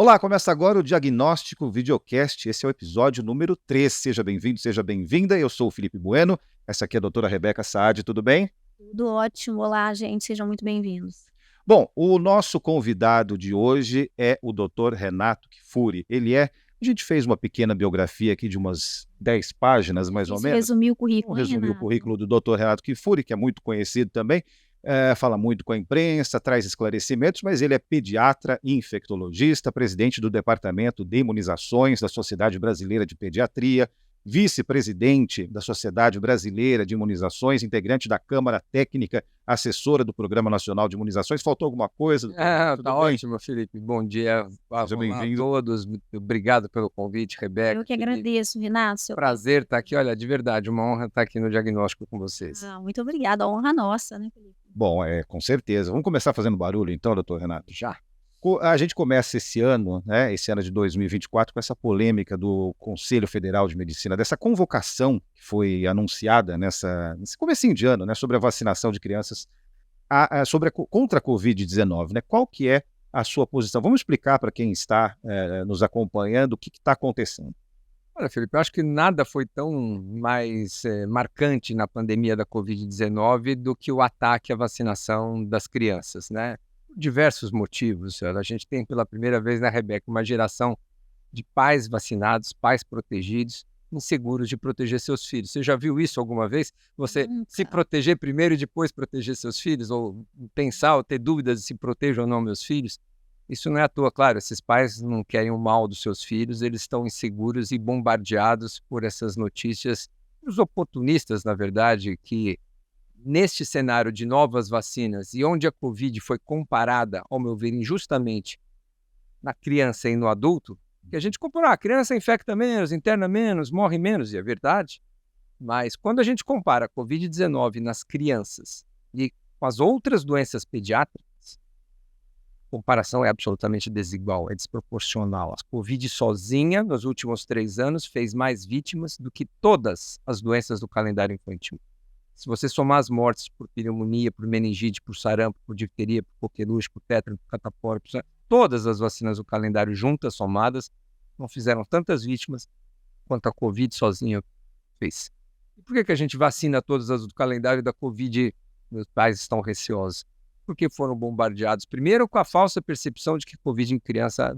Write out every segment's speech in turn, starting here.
Olá, começa agora o Diagnóstico Videocast. Esse é o episódio número 3. Seja bem-vindo, seja bem-vinda. Eu sou o Felipe Bueno. Essa aqui é a doutora Rebeca Saad. Tudo bem? Tudo ótimo. Olá, gente, sejam muito bem-vindos. Bom, o nosso convidado de hoje é o Dr. Renato Kfouri. A gente fez uma pequena biografia aqui de umas 10 páginas, mais ou Difícil menos. resumir o Vamos currículo, hein, resumir o Renato? currículo do Dr. Renato Kfouri, que é muito conhecido também. Fala muito com a imprensa, traz esclarecimentos, mas ele é pediatra e infectologista, presidente do Departamento de Imunizações da Sociedade Brasileira de Pediatria, vice-presidente da Sociedade Brasileira de Imunizações, integrante da Câmara Técnica Assessora do Programa Nacional de Imunizações. Faltou alguma coisa? Tudo Tá bem? ótimo, Felipe. Bom dia. Seja Olá a bem-vindo. todos. Muito obrigado pelo convite, Rebeca. Eu que Felipe. agradeço, Renato. Prazer estar aqui. Olha, de verdade, uma honra estar aqui no Diagnóstico com vocês. Muito obrigada, a honra nossa, né, Felipe? Bom, com certeza. Vamos começar fazendo barulho então, doutor Renato? Já. A gente começa esse ano, né, esse ano de 2024, com essa polêmica do Conselho Federal de Medicina, dessa convocação que foi anunciada nesse comecinho de ano, né, sobre a vacinação de crianças contra a Covid-19. Né? Qual que é a sua posição? Vamos explicar para quem está nos acompanhando o que está acontecendo. Olha, Felipe, eu acho que nada foi tão mais marcante na pandemia da Covid-19 do que o ataque à vacinação das crianças, né? Por diversos motivos. A gente tem pela primeira vez, né, Rebeca, uma geração de pais vacinados, pais protegidos, inseguros de proteger seus filhos. Você já viu isso alguma vez? Você se proteger primeiro e depois proteger seus filhos? Ou pensar ou ter dúvidas de se protejo ou não meus filhos? Isso não é à toa, claro, esses pais não querem o mal dos seus filhos, eles estão inseguros e bombardeados por essas notícias, os oportunistas, na verdade, que neste cenário de novas vacinas e onde a Covid foi comparada, ao meu ver, injustamente, na criança e no adulto, que a gente comparou, a criança infecta menos, interna menos, morre menos, e é verdade, mas quando a gente compara a Covid-19 nas crianças e com as outras doenças pediátricas, a comparação é absolutamente desigual, é desproporcional. A Covid sozinha, nos últimos 3 anos, fez mais vítimas do que todas as doenças do calendário infantil. Se você somar as mortes por pneumonia, por meningite, por sarampo, por difteria, por coqueluche, por tétano, por catapora, todas as vacinas do calendário juntas, somadas, não fizeram tantas vítimas quanto a Covid sozinha fez. E por que a gente vacina todas as do calendário da Covid? Meus pais estão receosos. Porque foram bombardeados, primeiro, com a falsa percepção de que Covid em criança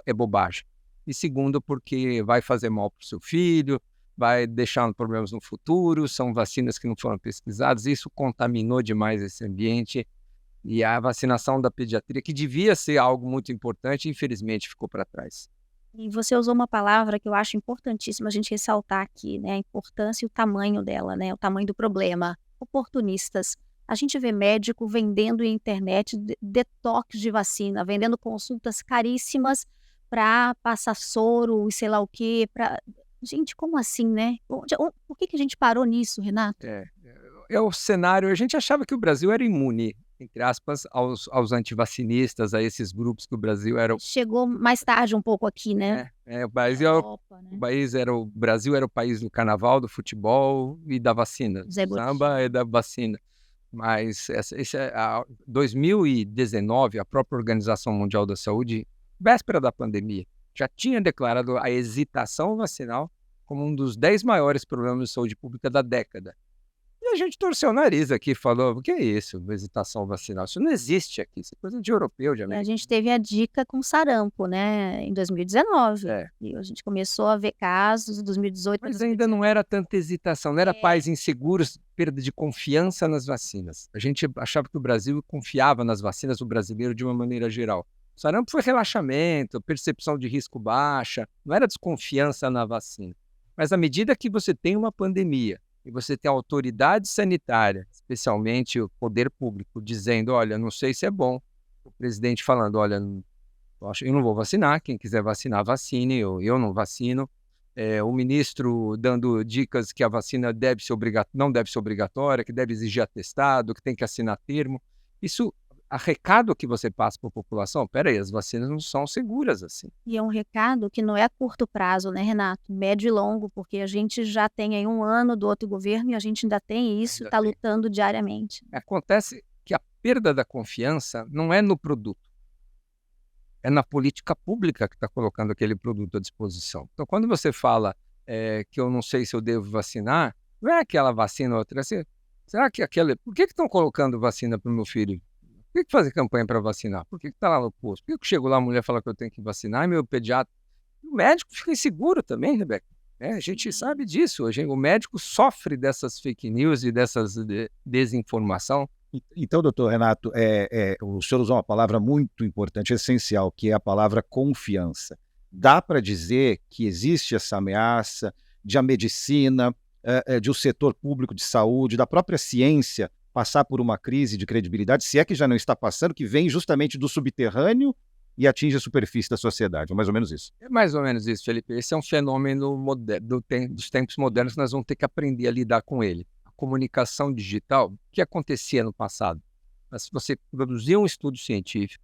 é bobagem. E segundo, porque vai fazer mal para o seu filho, vai deixar problemas no futuro, são vacinas que não foram pesquisadas, isso contaminou demais esse ambiente. E a vacinação da pediatria, que devia ser algo muito importante, infelizmente ficou para trás. E você usou uma palavra que eu acho importantíssima a gente ressaltar aqui, né? A importância e o tamanho dela, né? O tamanho do problema. Oportunistas. A gente vê médico vendendo em internet detox de vacina, vendendo consultas caríssimas para passar soro e sei lá o quê. Gente, como assim, né? Por que a gente parou nisso, Renato? É o cenário, a gente achava que o Brasil era imune, entre aspas, aos antivacinistas, a esses grupos que o Brasil era... Chegou mais tarde um pouco aqui, né? O Brasil era o país do carnaval, do futebol e da vacina. Zé Do samba e da vacina. Mas 2019, a própria Organização Mundial da Saúde, véspera da pandemia, já tinha declarado a hesitação vacinal como um dos 10 maiores problemas de saúde pública da década. E a gente torceu o nariz aqui e falou, o que é isso, hesitação vacinal? Isso não existe aqui, isso é coisa de europeu, de A americano. gente teve a dica com sarampo, né, em 2019. É. E a gente começou a ver casos em 2018. Mas ainda não era tanta hesitação, não era pais inseguros, perda de confiança nas vacinas. A gente achava que o Brasil confiava nas vacinas, o brasileiro de uma maneira geral. O sarampo foi relaxamento, percepção de risco baixa, não era desconfiança na vacina. Mas à medida que você tem uma pandemia e você tem a autoridade sanitária, especialmente o poder público, dizendo, olha, não sei se é bom, o presidente falando, olha, eu não vou vacinar, quem quiser vacinar, vacine, eu não vacino. O ministro dando dicas que a vacina não deve ser obrigatória, que deve exigir atestado, que tem que assinar termo. Isso, a recado que você passa para a população, peraí, as vacinas não são seguras assim. E é um recado que não é a curto prazo, né, Renato? Médio e longo, porque a gente já tem aí 1 ano do outro governo e a gente ainda tem isso, está lutando diariamente. Acontece que a perda da confiança não é no produto, é na política pública que está colocando aquele produto à disposição. Então, quando você fala que eu não sei se eu devo vacinar, não é aquela vacina ou outra. Será que aquela... Por que estão colocando vacina para o meu filho? Por que fazer campanha para vacinar? Por que está lá no posto? Por que chego lá, a mulher fala que eu tenho que vacinar e meu pediatra... O médico fica inseguro também, Rebeca. A gente sabe disso. Hoje, o médico sofre dessas fake news e dessas desinformação. Então, doutor Renato, o senhor usou uma palavra muito importante, essencial, que é a palavra confiança. Dá para dizer que existe essa ameaça de a medicina, de o setor público de saúde, da própria ciência passar por uma crise de credibilidade, se é que já não está passando, que vem justamente do subterrâneo e atinge a superfície da sociedade, é mais ou menos isso. É mais ou menos isso, Felipe. Esse é um fenômeno dos tempos modernos que nós vamos ter que aprender a lidar com ele. A comunicação digital, o que acontecia no passado? Mas você produzia um estudo científico,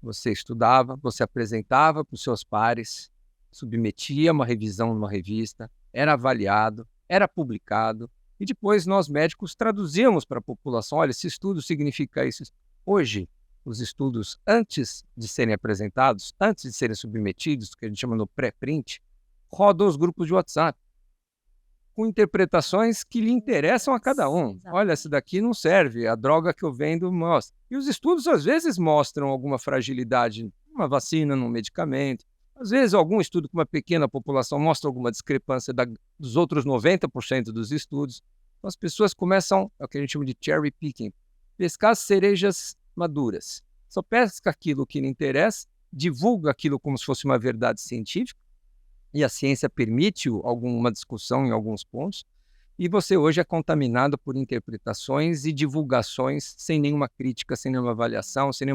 você estudava, você apresentava para os seus pares, submetia uma revisão numa revista, era avaliado, era publicado, e depois nós médicos traduzíamos para a população, olha, esse estudo significa isso. Hoje, os estudos, antes de serem apresentados, antes de serem submetidos, que a gente chama no pré-print, rodam os grupos de WhatsApp, com interpretações que lhe interessam a cada um. Exatamente. Olha, essa daqui não serve, a droga que eu vendo mostra. E os estudos, às vezes, mostram alguma fragilidade numa vacina, num medicamento. Às vezes, algum estudo com uma pequena população mostra alguma discrepância dos outros 90% dos estudos. Então, as pessoas começam, é o que a gente chama de cherry picking, pescar cerejas maduras. Só pesca aquilo que lhe interessa, divulga aquilo como se fosse uma verdade científica, e a ciência permite alguma discussão em alguns pontos, e você hoje é contaminado por interpretações e divulgações sem nenhuma crítica, sem nenhuma avaliação, sem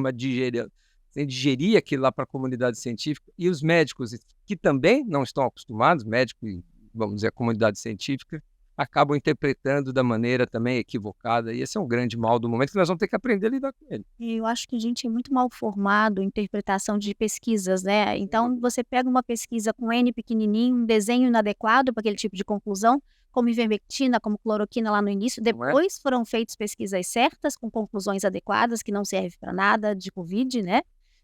digerir aquilo lá para a comunidade científica, e os médicos que também não estão acostumados, médico e, vamos dizer, a comunidade científica, acabam interpretando da maneira também equivocada, e esse é um grande mal do momento que nós vamos ter que aprender a lidar com ele. Eu acho que a gente é muito mal formado em interpretação de pesquisas, né? Então, você pega uma pesquisa com N pequenininho, um desenho inadequado para aquele tipo de conclusão, como ivermectina, como cloroquina lá no início. Depois foram feitas pesquisas certas, com conclusões adequadas, que não servem para nada de Covid, né?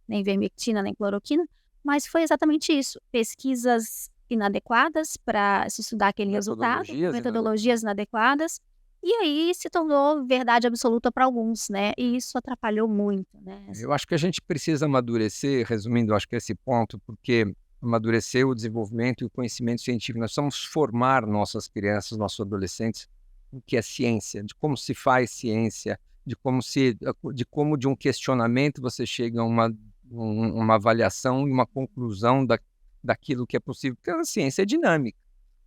Nem ivermectina, nem cloroquina. Mas foi exatamente isso. Pesquisas inadequadas para se estudar aquele resultado, metodologias inadequadas, e aí se tornou verdade absoluta para alguns, né? E isso atrapalhou muito, né? Eu acho que a gente precisa amadurecer, resumindo, acho que esse ponto, porque amadurecer o desenvolvimento e o conhecimento científico, nós precisamos formar nossas crianças, nossos adolescentes, o que é ciência, de como se faz ciência, de como de um questionamento você chega a uma avaliação e uma conclusão daquilo que é possível, porque a ciência é dinâmica.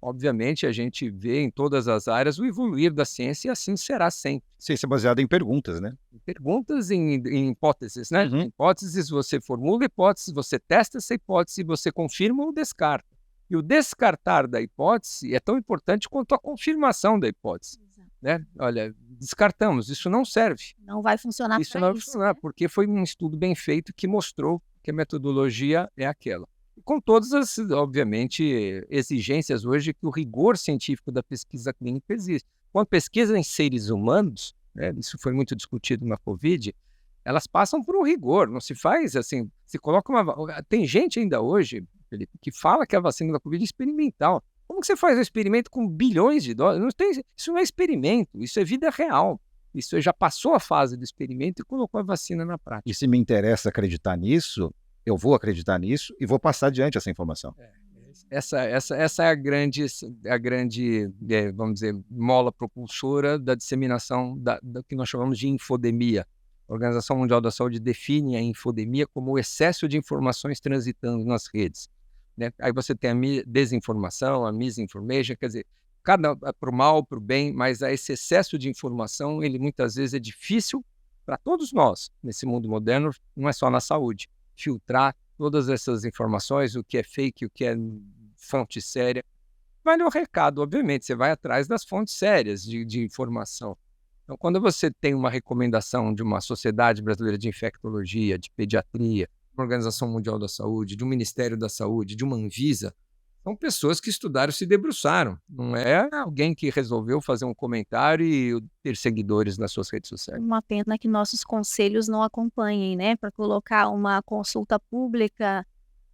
Obviamente, a gente vê em todas as áreas o evoluir da ciência e assim será sempre. Ciência baseada em perguntas, né? Perguntas em hipóteses, né? Uhum. Hipóteses, você formula hipóteses, você testa essa hipótese, você confirma ou descarta. E o descartar da hipótese é tão importante quanto a confirmação da hipótese. Né? Olha, descartamos, isso não serve. Não vai funcionar Isso não vai funcionar, né? porque foi um estudo bem feito que mostrou que a metodologia é aquela. Com todas as, obviamente, exigências hoje que o rigor científico da pesquisa clínica existe. Quando pesquisa em seres humanos, né, isso foi muito discutido na Covid, elas passam por um rigor, não se faz assim, se coloca uma... Tem gente ainda hoje, Felipe, que fala que a vacina da Covid é experimental. Como que você faz um experimento com bilhões de doses? Isso não é experimento, isso é vida real. Isso já passou a fase do experimento e colocou a vacina na prática. E se me interessa acreditar nisso, eu vou acreditar nisso e vou passar adiante essa informação. Essa é a grande, vamos dizer, mola propulsora da disseminação do que nós chamamos de infodemia. A Organização Mundial da Saúde define a infodemia como o excesso de informações transitando nas redes. Né? Aí você tem a desinformação, a misinformation, quer dizer, cada para o mal, para o bem, mas esse excesso de informação, ele muitas vezes é difícil para todos nós, nesse mundo moderno, não é só na saúde, filtrar todas essas informações, o que é fake, o que é fonte séria. Vale o recado, obviamente, você vai atrás das fontes sérias de informação. Então, quando você tem uma recomendação de uma Sociedade Brasileira de Infectologia, de Pediatria, uma Organização Mundial da Saúde, de um Ministério da Saúde, de uma Anvisa, são pessoas que estudaram, se debruçaram. Não é alguém que resolveu fazer um comentário e ter seguidores nas suas redes sociais. Uma pena que nossos conselhos não acompanhem, né, para colocar uma consulta pública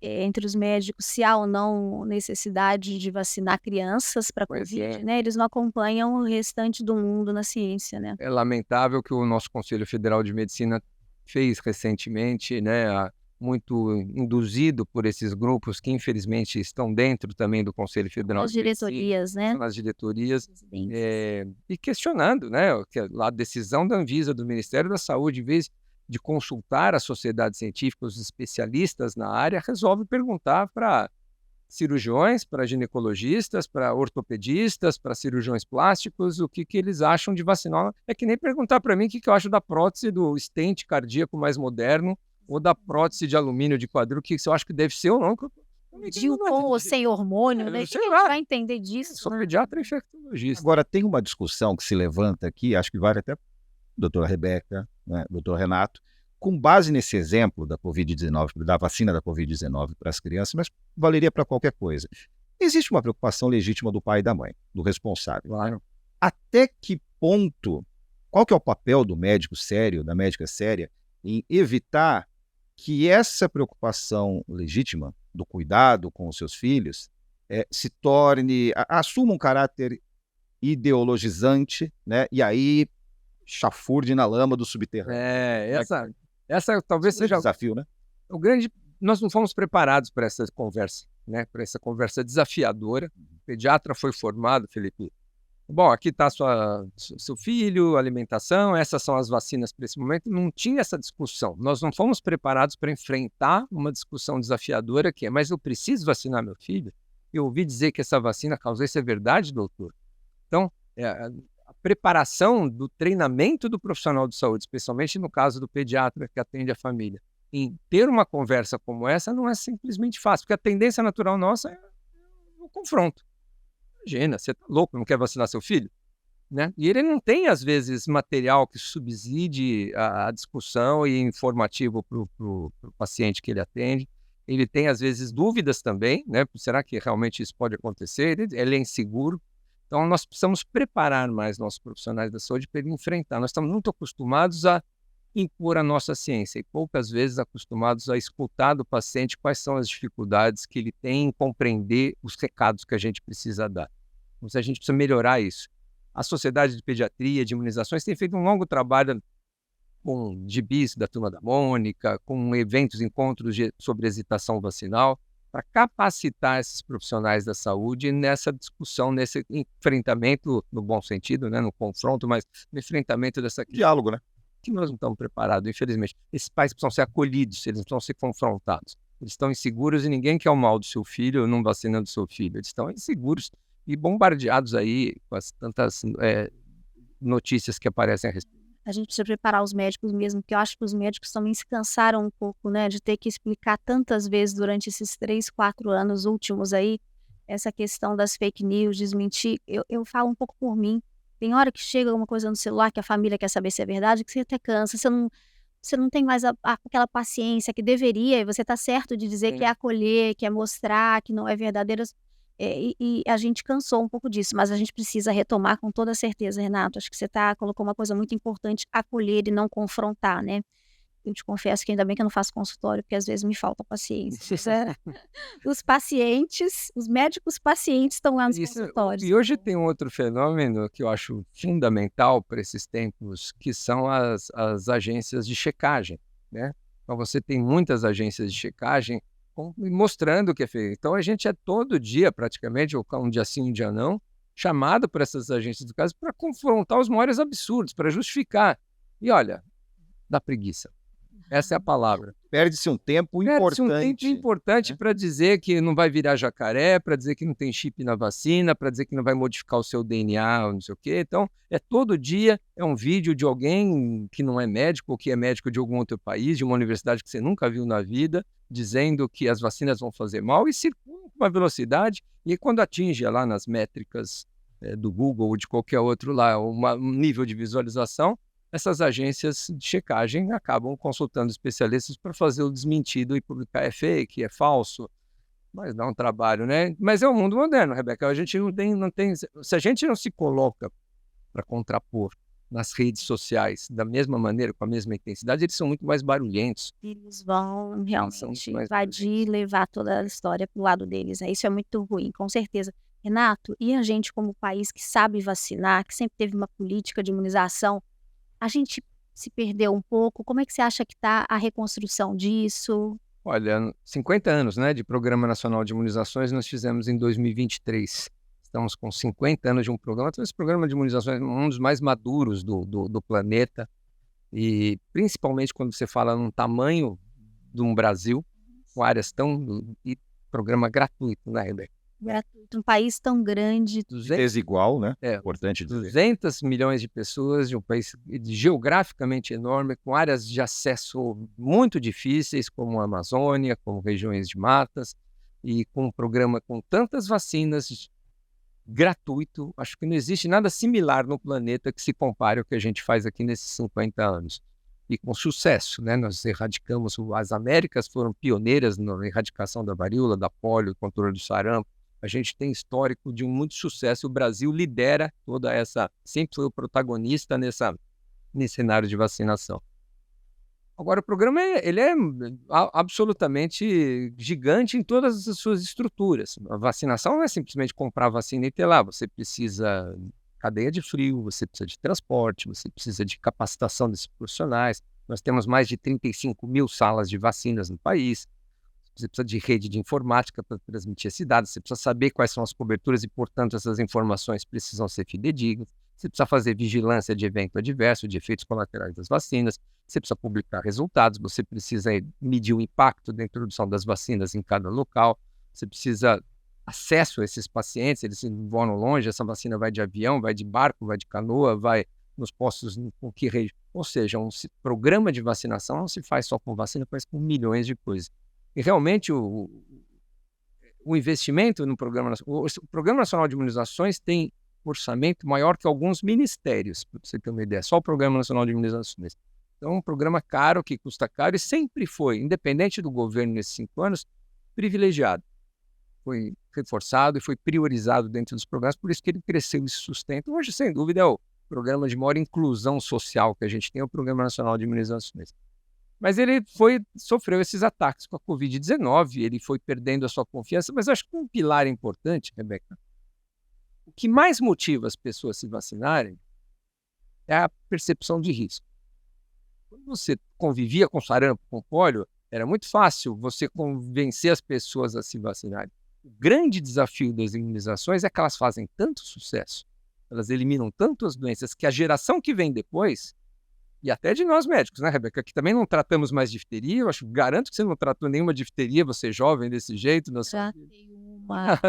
entre os médicos se há ou não necessidade de vacinar crianças para Pois Covid, é. né? Eles não acompanham o restante do mundo na ciência, né? É lamentável que o nosso Conselho Federal de Medicina fez recentemente, né, muito induzido por esses grupos que infelizmente estão dentro também do Conselho Federal As de Medicina, diretorias, né? são nas diretorias, Presidentes. e questionando, né, a decisão da Anvisa, do Ministério da Saúde, em vez de consultar a sociedade científica, os especialistas na área, resolve perguntar para cirurgiões, para ginecologistas, para ortopedistas, para cirurgiões plásticos, o que eles acham de vacinar. É que nem perguntar para mim o que eu acho da prótese do stent cardíaco mais moderno ou da prótese de alumínio de quadril, o que eu acho que deve ser ou não. De com ou sem hormônio, né? O que Sei a gente lá. vai entender disso, Sou né? pediatra e infectologista. Agora, tem uma discussão que se levanta aqui, acho que vale até doutora Rebeca, né, doutor Renato, com base nesse exemplo da Covid-19, da vacina da Covid-19 para as crianças, mas valeria para qualquer coisa. Existe uma preocupação legítima do pai e da mãe, do responsável. Claro. Até que ponto, qual que é o papel do médico sério, da médica séria, em evitar que essa preocupação legítima do cuidado com os seus filhos se torne, assuma um caráter ideologizante, né, e aí chafurde na lama do subterrâneo. Essa talvez Esse é o seja desafio, né? o grande. Nós não fomos preparados para essa conversa, né? Para essa conversa desafiadora. O pediatra foi formado, Felipe. Bom, aqui está seu filho, alimentação, essas são as vacinas para esse momento. Não tinha essa discussão. Nós não fomos preparados para enfrentar uma discussão desafiadora que é, mas eu preciso vacinar meu filho? Eu ouvi dizer que essa vacina causa isso, é verdade, doutor? Então, a preparação do treinamento do profissional de saúde, especialmente no caso do pediatra que atende a família, em ter uma conversa como essa não é simplesmente fácil, porque a tendência natural nossa é o confronto. Imagina, você está louco, não quer vacinar seu filho? Né? E ele não tem, às vezes, material que subside a discussão e informativo para o paciente que ele atende. Ele tem, às vezes, dúvidas também, né? Será que realmente isso pode acontecer? Ele é inseguro. Então, nós precisamos preparar mais nossos profissionais da saúde para ele enfrentar. Nós estamos muito acostumados a impor a nossa ciência e poucas vezes acostumados a escutar do paciente quais são as dificuldades que ele tem em compreender os recados que a gente precisa dar. Então, a gente precisa melhorar isso. A Sociedade de Pediatria, de Imunizações, tem feito um longo trabalho com gibis da Turma da Mônica, com eventos, encontros sobre hesitação vacinal, para capacitar esses profissionais da saúde nessa discussão, nesse enfrentamento, no bom sentido, né, no confronto, mas no enfrentamento dessa questão. Diálogo, né? Que nós não estamos preparados, infelizmente. Esses pais precisam ser acolhidos, eles não precisam ser confrontados. Eles estão inseguros e ninguém quer o mal do seu filho não vacinando o seu filho. Eles estão inseguros e bombardeados aí com as tantas notícias que aparecem a respeito. A gente precisa preparar os médicos mesmo, porque eu acho que os médicos também se cansaram um pouco, né, de ter que explicar tantas vezes durante esses 3, 4 anos últimos aí, essa questão das fake news, desmentir. Eu falo um pouco por mim. Tem hora que chega alguma coisa no celular que a família quer saber se é verdade, que você até cansa, você não tem mais aquela paciência que deveria, e você está certo de dizer que é acolher, que é mostrar, que não é verdadeiro. E a gente cansou um pouco disso, mas a gente precisa retomar com toda certeza, Renato. Acho que você colocou uma coisa muito importante, acolher e não confrontar, né? Eu te confesso que ainda bem que eu não faço consultório, porque às vezes me falta paciência. Os pacientes, os médicos pacientes estão lá nos consultórios. E hoje tem um outro fenômeno que eu acho fundamental para esses tempos, que são as agências de checagem, né? Então você tem muitas agências de checagem mostrando o que é feito. Então a gente é todo dia, praticamente, ou um dia sim, um dia não, chamado por essas agências de caso para confrontar os maiores absurdos, para justificar. E olha, dá preguiça. Essa é a palavra. Perde-se um tempo importante. Perde-se um tempo importante para dizer que não vai virar jacaré, para dizer que não tem chip na vacina, para dizer que não vai modificar o seu DNA, ou não sei o quê. Então, todo dia é um vídeo de alguém que não é médico, ou que é médico de algum outro país, de uma universidade que você nunca viu na vida, dizendo que as vacinas vão fazer mal e circula com uma velocidade. E quando atinge lá nas métricas do Google ou de qualquer outro lá, um nível de visualização, essas agências de checagem acabam consultando especialistas para fazer o desmentido e publicar é fake, é falso. Mas dá um trabalho, né? Mas é o mundo moderno, Rebeca. A gente não tem. Se a gente não se coloca para contrapor nas redes sociais da mesma maneira, com a mesma intensidade, eles são muito mais barulhentos. Eles vão Eles são muito realmente mais invadir e barulhentos. levar toda a história para o lado deles, né, isso é muito ruim, com certeza. Renato, e a gente como país que sabe vacinar, que sempre teve uma política de imunização, a gente se perdeu um pouco, como é que você acha que está a reconstrução disso? Olha, 50 anos, né, de Programa Nacional de Imunizações nós fizemos em 2023. Estamos com 50 anos de um programa. Então, esse programa de imunizações é um dos mais maduros do planeta. E principalmente quando você fala num tamanho de um Brasil, com áreas tão... E programa gratuito, né, Rebeca? Gratuito, um país tão grande, 200, Desigual, né? é, Importante dizer. 200 milhões de pessoas, de um país geograficamente enorme, com áreas de acesso muito difíceis, como a Amazônia, como regiões de matas, e com um programa com tantas vacinas gratuito. Acho que não existe nada similar no planeta que se compare ao que a gente faz aqui nesses 50 anos. E com sucesso, né? Nós erradicamos, as Américas foram pioneiras na erradicação da varíola, da polio, controle do sarampo. A gente tem histórico de muito sucesso. O Brasil lidera toda essa, sempre foi o protagonista nesse cenário de vacinação. Agora, o programa ele é absolutamente gigante em todas as suas estruturas. A vacinação não é simplesmente comprar vacina e ter lá. Você precisa de cadeia de frio, você precisa de transporte, você precisa de capacitação desses profissionais. Nós temos mais de 35 mil salas de vacinas no país. Você precisa de rede de informática para transmitir esses dados. Você precisa saber quais são as coberturas e, portanto, essas informações precisam ser fidedignas. Você precisa fazer vigilância de evento adverso, de efeitos colaterais das vacinas. Você precisa publicar resultados. Você precisa medir o impacto da introdução das vacinas em cada local. Você precisa acesso a esses pacientes. Eles voam longe. Essa vacina vai de avião, vai de barco, vai de canoa, vai nos postos com que região. Ou seja, um programa de vacinação não se faz só com vacina, faz com milhões de coisas. E realmente o investimento no o Programa Nacional de Imunizações tem orçamento maior que alguns ministérios, para você ter uma ideia, só o Programa Nacional de Imunizações. Então, é um programa caro, que custa caro e sempre foi, independente do governo nesses 5 anos, privilegiado. Foi reforçado e foi priorizado dentro dos programas, por isso que ele cresceu e se sustenta. Hoje, sem dúvida, é o programa de maior inclusão social que a gente tem, é o Programa Nacional de Imunizações. Mas ele sofreu esses ataques com a Covid-19, ele foi perdendo a sua confiança, mas acho que um pilar importante, Rebeca, o que mais motiva as pessoas a se vacinarem é a percepção de risco. Quando você convivia com sarampo, com pólio, era muito fácil você convencer as pessoas a se vacinarem. O grande desafio das imunizações é que elas fazem tanto sucesso, elas eliminam tanto as doenças, que a geração que vem depois, e até de nós médicos, né, Rebeca, que também não tratamos mais difteria, eu garanto que você não tratou nenhuma difteria, você jovem desse jeito. já tem uma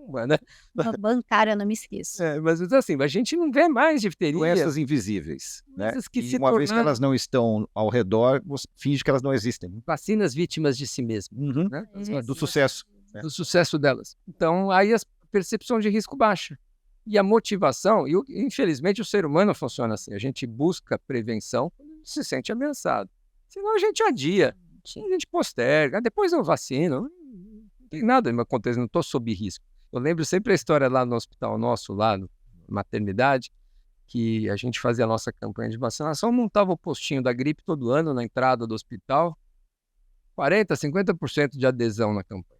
Uma, né? uma bancária, não me esqueço. Mas assim, a gente não vê mais difteria. Doenças invisíveis, né? Doenças que E se uma vez que tornaram- elas não estão ao redor, você finge que elas não existem. Vacinas vítimas de si mesmas, Uhum. né? Do sucesso. Do sucesso delas. Então, aí a percepção de risco baixa. E a motivação, infelizmente o ser humano funciona assim, a gente busca prevenção quando se sente ameaçado. Senão a gente adia, a gente posterga, depois eu vacino, não tem nada me acontecendo, não estou sob risco. Eu lembro sempre a história lá no hospital nosso, lá na maternidade, que a gente fazia a nossa campanha de vacinação, montava o postinho da gripe todo ano na entrada do hospital, 40%, 50% de adesão na campanha.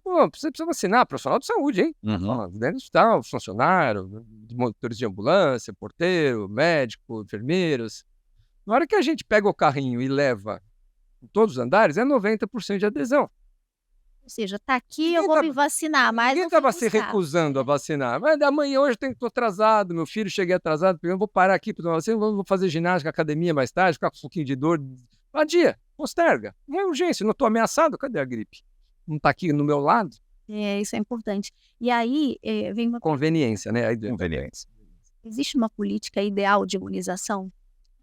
Pô, você precisa vacinar, profissional de saúde, hein? Uhum. Dentro do hospital, funcionário, motores de ambulância, porteiro, médico, enfermeiros. Na hora que a gente pega o carrinho e leva em todos os andares, é 90% de adesão. Ou seja, tá aqui, Ninguém eu vou tá- me vacinar, mas Ninguém não fui estava se buscar. recusando a vacinar. Mas amanhã, hoje eu estou atrasado, meu filho cheguei atrasado, eu vou parar aqui para tomar vacina, vou fazer ginástica, academia mais tarde, ficar com um pouquinho de dor. Adia, posterga. Não é urgência, não estou ameaçado, cadê a gripe? Não está aqui no meu lado? Isso é importante. E aí, vem uma Conveniência, né? Conveniência. existe uma política ideal de imunização?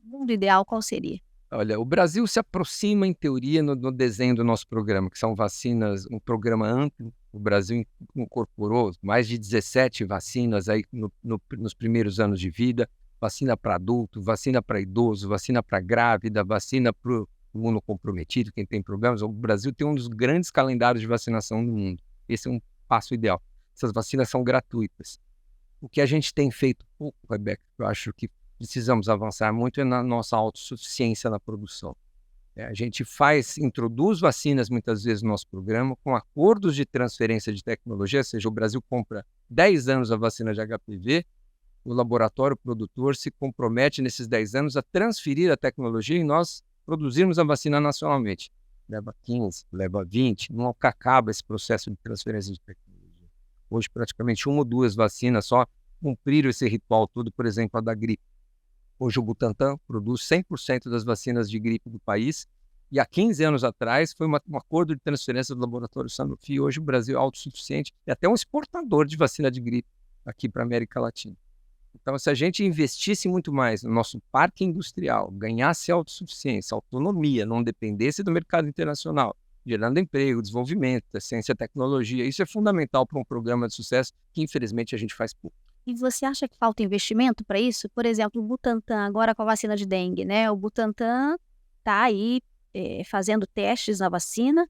O mundo ideal qual seria? Olha, o Brasil se aproxima, em teoria, no desenho do nosso programa, que são vacinas, um programa amplo. O Brasil incorporou mais de 17 vacinas aí nos primeiros anos de vida, vacina para adulto, vacina para idoso, vacina para grávida, vacina para imunocomprometido, quem tem problemas. O Brasil tem um dos grandes calendários de vacinação do mundo. Esse é um passo ideal. Essas vacinas são gratuitas. O que a gente tem feito pouco, Rebeca, eu acho que precisamos avançar muito é na nossa autossuficiência na produção. A gente introduz vacinas muitas vezes no nosso programa com acordos de transferência de tecnologia, ou seja, o Brasil compra 10 anos a vacina de HPV, o laboratório produtor se compromete nesses 10 anos a transferir a tecnologia e nós produzirmos a vacina nacionalmente. Leva 15, leva 20, nunca acaba esse processo de transferência de tecnologia. Hoje, praticamente 1 ou 2 vacinas só cumpriram esse ritual todo, por exemplo, a da gripe. Hoje o Butantan produz 100% das vacinas de gripe do país e há 15 anos atrás foi um acordo de transferência do laboratório Sanofi. Hoje o Brasil é autossuficiente e até um exportador de vacina de gripe aqui para a América Latina. Então, se a gente investisse muito mais no nosso parque industrial, ganhasse autossuficiência, autonomia, não dependesse do mercado internacional, gerando emprego, desenvolvimento, ciência e tecnologia, isso é fundamental para um programa de sucesso que, infelizmente, a gente faz pouco. E você acha que falta investimento para isso? Por exemplo, o Butantan, agora com a vacina de dengue, né? O Butantan está aí fazendo testes na vacina.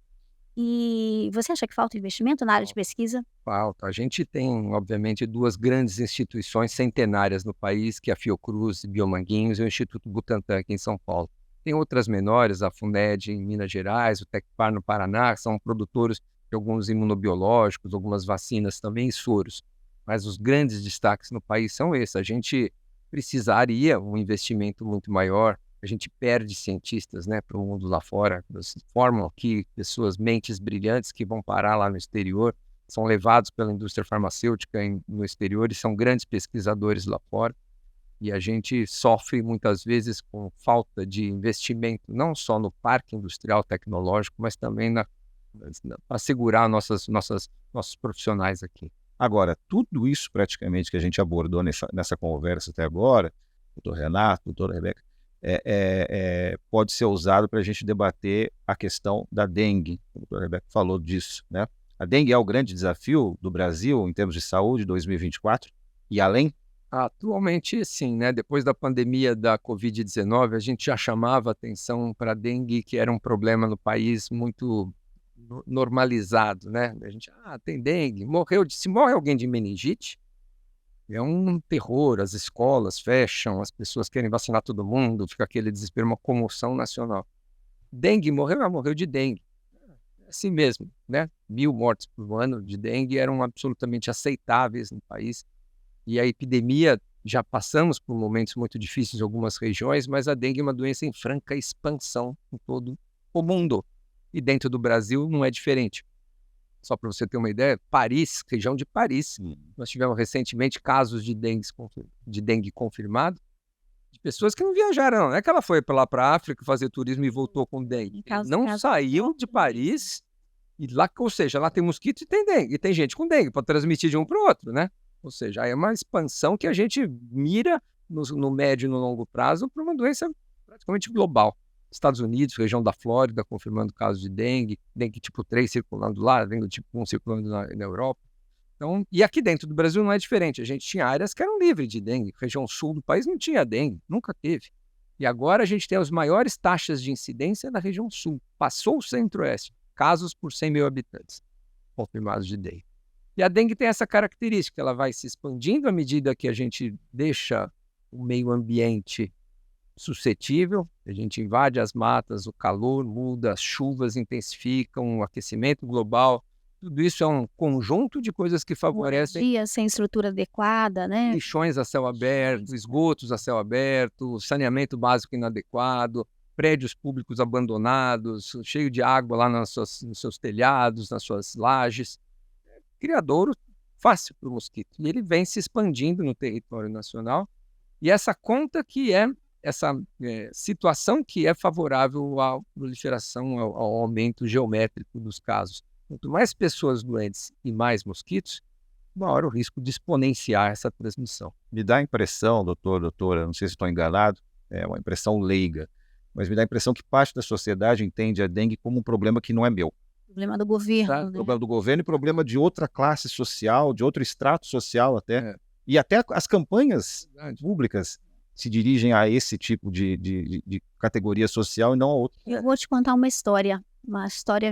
E você acha que falta investimento na área de pesquisa? Falta. A gente tem, obviamente, 2 grandes instituições centenárias no país, que é a Fiocruz, Biomanguinhos e o Instituto Butantan aqui em São Paulo. Tem outras menores, a Funed em Minas Gerais, o Tecpar no Paraná, que são produtores de alguns imunobiológicos, algumas vacinas também e soros. Mas os grandes destaques no país são esses. A gente precisaria um investimento muito maior. A gente perde cientistas, né, para o mundo lá fora. Eles formam aqui pessoas, mentes brilhantes que vão parar lá no exterior, são levados pela indústria farmacêutica no exterior e são grandes pesquisadores lá fora. E a gente sofre muitas vezes com falta de investimento, não só no parque industrial tecnológico, mas também para segurar nossos profissionais aqui. Agora, tudo isso praticamente que a gente abordou nessa conversa até agora, doutor Renato, doutora Rebeca, pode ser usado para a gente debater a questão da dengue. O doutor Rebeca falou disso, né? A dengue é o grande desafio do Brasil em termos de saúde 2024 e além? Atualmente, sim, né? Depois da pandemia da Covid-19, a gente já chamava atenção para a dengue, que era um problema no país muito normalizado, né? A gente, tem dengue, se morre alguém de meningite, é um terror, as escolas fecham, as pessoas querem vacinar todo mundo, fica aquele desespero, uma comoção nacional. Dengue, morreu de dengue. É assim mesmo, né? 1.000 mortes por ano de dengue eram absolutamente aceitáveis no país. E a epidemia, já passamos por momentos muito difíceis em algumas regiões, mas a dengue é uma doença em franca expansão em todo o mundo. E dentro do Brasil não é diferente. Só para você ter uma ideia, Paris, região de Paris, nós tivemos recentemente casos de dengue confirmado, de pessoas que não viajaram. Não é que ela foi lá para a África fazer turismo e voltou com dengue. Não saiu de Paris, e lá, ou seja, lá tem mosquito e tem dengue. E tem gente com dengue, para transmitir de um para o outro, né? Ou seja, aí é uma expansão que a gente mira no médio e no longo prazo para uma doença praticamente global. Estados Unidos, região da Flórida, confirmando casos de dengue tipo 3 circulando lá, dengue tipo 1 circulando na Europa. Então, e aqui dentro do Brasil não é diferente. A gente tinha áreas que eram livres de dengue. Região sul do país não tinha dengue, nunca teve. E agora a gente tem as maiores taxas de incidência na região sul. Passou o centro-oeste, casos por 100 mil habitantes confirmados de dengue. E a dengue tem essa característica, ela vai se expandindo à medida que a gente deixa o meio ambiente suscetível, a gente invade as matas, o calor muda, as chuvas intensificam, o aquecimento global, tudo isso é um conjunto de coisas que favorecem... Dias sem estrutura adequada, né? Lixões a céu aberto, esgotos a céu aberto, saneamento básico inadequado, prédios públicos abandonados, cheio de água lá nos seus telhados, nas suas lajes. Criadouro fácil para o mosquito. E ele vem se expandindo no território nacional. E essa conta que é essa situação que é favorável à proliferação, ao aumento geométrico dos casos. Quanto mais pessoas doentes e mais mosquitos, maior o risco de exponenciar essa transmissão. Me dá a impressão, doutora, não sei se estou enganado, é uma impressão leiga, mas me dá a impressão que parte da sociedade entende a dengue como um problema que não é meu. Problema do governo. Né? Problema do governo e problema de outra classe social, de outro extrato social até. E até as campanhas públicas se dirigem a esse tipo de categoria social e não a outro. Eu vou te contar uma história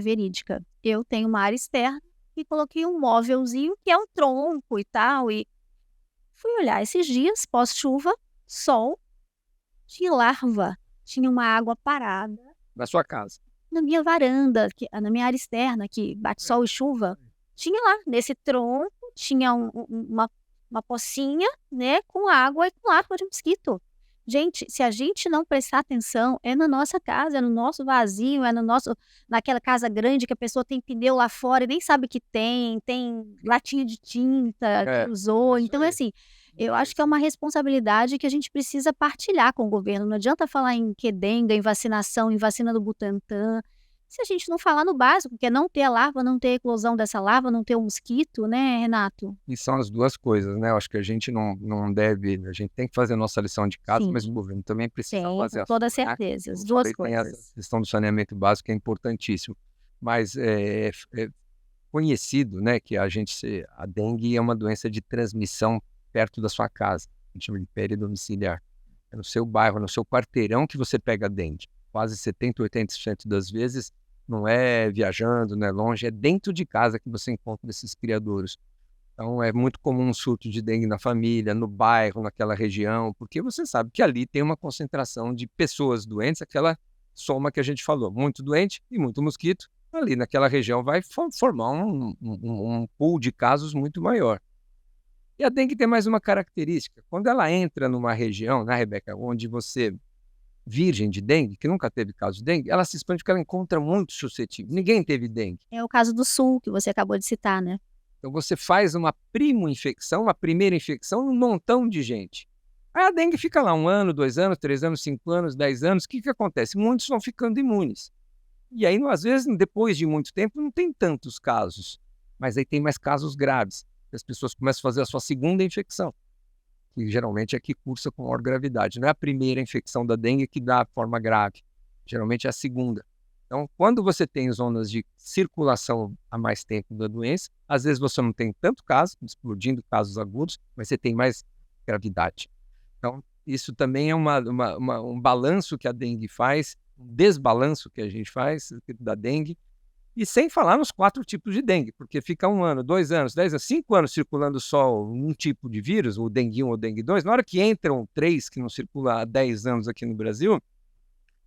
verídica. Eu tenho uma área externa e coloquei um móvelzinho que é um tronco e tal, e fui olhar esses dias, pós-chuva, sol, tinha larva, tinha uma água parada Na sua casa. na minha varanda, na minha área externa, que bate sol e chuva. Tinha lá, nesse tronco, tinha uma pocinha, né, com água e com larva de mosquito. Gente, se a gente não prestar atenção, é na nossa casa, é no nosso vazio, naquela casa grande que a pessoa tem pneu lá fora e nem sabe que tem latinha de tinta que usou. isso Então, aí. assim, eu acho que é uma responsabilidade que a gente precisa partilhar com o governo. Não adianta falar em quedenga, em vacinação, em vacina do Butantan, se a gente não falar no básico, que é não ter a larva, não ter a eclosão dessa larva, não ter o mosquito, né, Renato? E são as duas coisas, né? Eu acho que a gente não deve, a gente tem que fazer a nossa lição de casa, mas o Sim. governo também precisa Sim, fazer com a toda sua, né? certeza, as Como eu duas falei, tem coisas. essa questão do saneamento básico que é importantíssimo, mas é conhecido, né, que a dengue é uma doença de transmissão perto da sua casa, a gente chama de peridomiciliar. É no seu bairro, no seu quarteirão que você pega a dengue. Quase 70, 80% das vezes não é viajando, não é longe, é dentro de casa que você encontra esses criadouros. Então é muito comum um surto de dengue na família, no bairro, naquela região, porque você sabe que ali tem uma concentração de pessoas doentes, aquela soma que a gente falou, muito doente e muito mosquito, ali naquela região vai formar um pool de casos muito maior. E a dengue tem mais uma característica, quando ela entra numa região, né, Rebeca, onde você virgem de dengue, que nunca teve caso de dengue, ela se expande porque ela encontra muito suscetível. Ninguém teve dengue. É o caso do Sul, que você acabou de citar, né? Então você faz uma primo-infecção, uma primeira infecção num montão de gente. Aí a dengue fica lá 1 ano, 2 anos, 3 anos, 5 anos, 10 anos. O que acontece? Muitos vão ficando imunes. E aí, às vezes, depois de muito tempo, não tem tantos casos. Mas aí tem mais casos graves. As pessoas começam a fazer a sua segunda infecção, que geralmente é que cursa com maior gravidade. Não é a primeira infecção da dengue que dá forma grave. Geralmente é a segunda. Então, quando você tem zonas de circulação há mais tempo da doença, às vezes você não tem tanto caso, explodindo casos agudos, mas você tem mais gravidade. Então, isso também é um balanço que a dengue faz, um desbalanço que a gente faz da dengue, e sem falar nos 4 tipos de dengue, porque fica 1 ano, 2 anos, 10 anos, 5 anos circulando só um tipo de vírus, o dengue 1 ou dengue 2, na hora que entram 3 que não circula há 10 anos aqui no Brasil,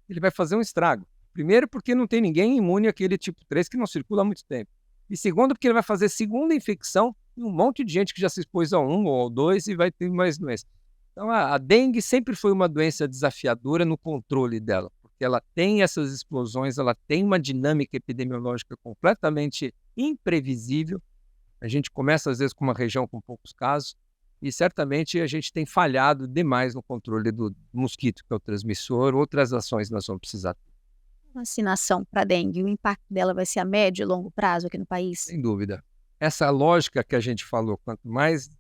ele vai fazer um estrago. Primeiro, porque não tem ninguém imune àquele tipo 3 que não circula há muito tempo. E segundo, porque ele vai fazer segunda infecção em um monte de gente que já se expôs ao 1 ou ao 2 e vai ter mais doença. Então, a dengue sempre foi uma doença desafiadora no controle dela, porque ela tem essas explosões, ela tem uma dinâmica epidemiológica completamente imprevisível. A gente começa, às vezes, com uma região com poucos casos, e certamente a gente tem falhado demais no controle do mosquito, que é o transmissor. Outras ações nós vamos precisar. Vacinação para dengue, o impacto dela vai ser a médio e longo prazo aqui no país? Sem dúvida. Essa lógica que a gente falou, quanto mais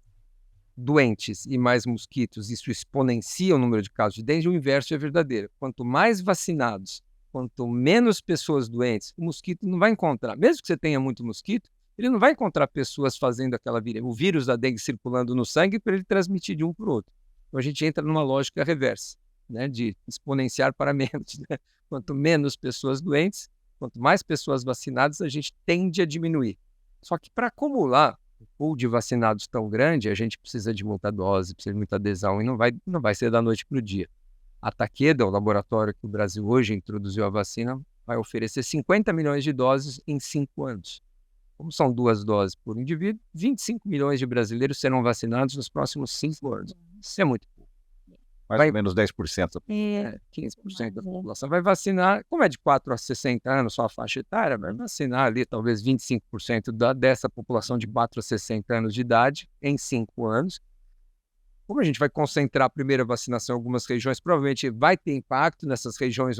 doentes e mais mosquitos, isso exponencia o número de casos de dengue, o inverso é verdadeiro. Quanto mais vacinados, quanto menos pessoas doentes, o mosquito não vai encontrar. Mesmo que você tenha muito mosquito, ele não vai encontrar pessoas fazendo o vírus da dengue circulando no sangue para ele transmitir de um para o outro. Então a gente entra numa lógica reversa, né, de exponenciar para menos. Né? Quanto menos pessoas doentes, quanto mais pessoas vacinadas, a gente tende a diminuir. Só que para acumular um pool de vacinados tão grande, a gente precisa de muita dose, precisa de muita adesão, e não vai ser da noite para o dia. A Takeda, o laboratório que o Brasil hoje introduziu a vacina, vai oferecer 50 milhões de doses em 5 anos. Como são 2 doses por indivíduo, 25 milhões de brasileiros serão vacinados nos próximos 5 anos. Isso é muito pouco. Mais ou menos 10%. 15% da população vai vacinar, como é de 4 a 60 anos só a faixa etária, vai vacinar ali talvez 25% dessa população de 4 a 60 anos de idade em 5 anos. Como a gente vai concentrar a primeira vacinação em algumas regiões, provavelmente vai ter impacto nessas regiões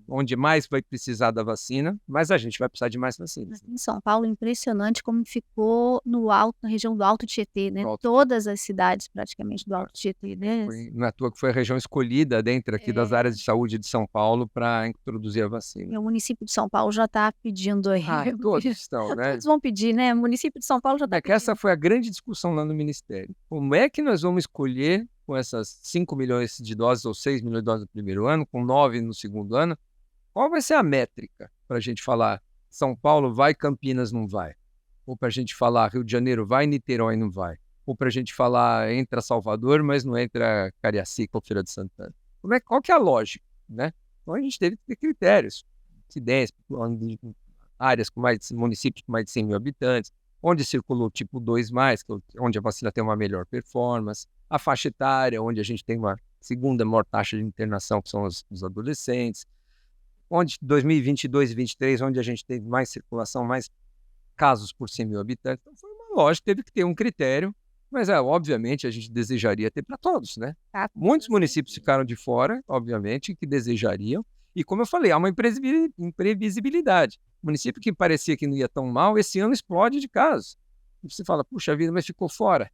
onde mais vai precisar da vacina, mas a gente vai precisar de mais vacinas. Em São Paulo, impressionante como ficou na região do Alto Tietê, né? Alto. Todas as cidades praticamente do Alto Tietê, né? Não é à toa que foi a região escolhida dentro aqui das áreas de saúde de São Paulo para introduzir a vacina. E o município de São Paulo já está pedindo aí. Todos estão, né? Todos vão pedir, né? O município de São Paulo já está É que essa foi a grande discussão lá no Ministério. Como é que nós vamos escolher com essas 5 milhões de doses ou 6 milhões de doses no primeiro ano, com 9 no segundo ano, qual vai ser a métrica para a gente falar São Paulo vai, Campinas não vai? Ou para a gente falar Rio de Janeiro vai, Niterói não vai? Ou para a gente falar entra Salvador, mas não entra Cariacica ou Feira de Santana? Qual que é a lógica, né? Então a gente teve que ter critérios, incidência, áreas com mais, municípios com mais de 100 mil habitantes, onde circulou o tipo 2+, onde a vacina tem uma melhor performance, a faixa etária, onde a gente tem uma segunda maior taxa de internação, que são os adolescentes, onde 2022 e 2023, onde a gente teve mais circulação, mais casos por 100 mil habitantes. Então foi uma lógica, teve que ter um critério, mas obviamente a gente desejaria ter para todos, né? Muitos municípios ficaram de fora, obviamente, que desejariam, e como eu falei, há uma imprevisibilidade. O município que parecia que não ia tão mal, esse ano explode de casos. E você fala, puxa vida, mas ficou fora.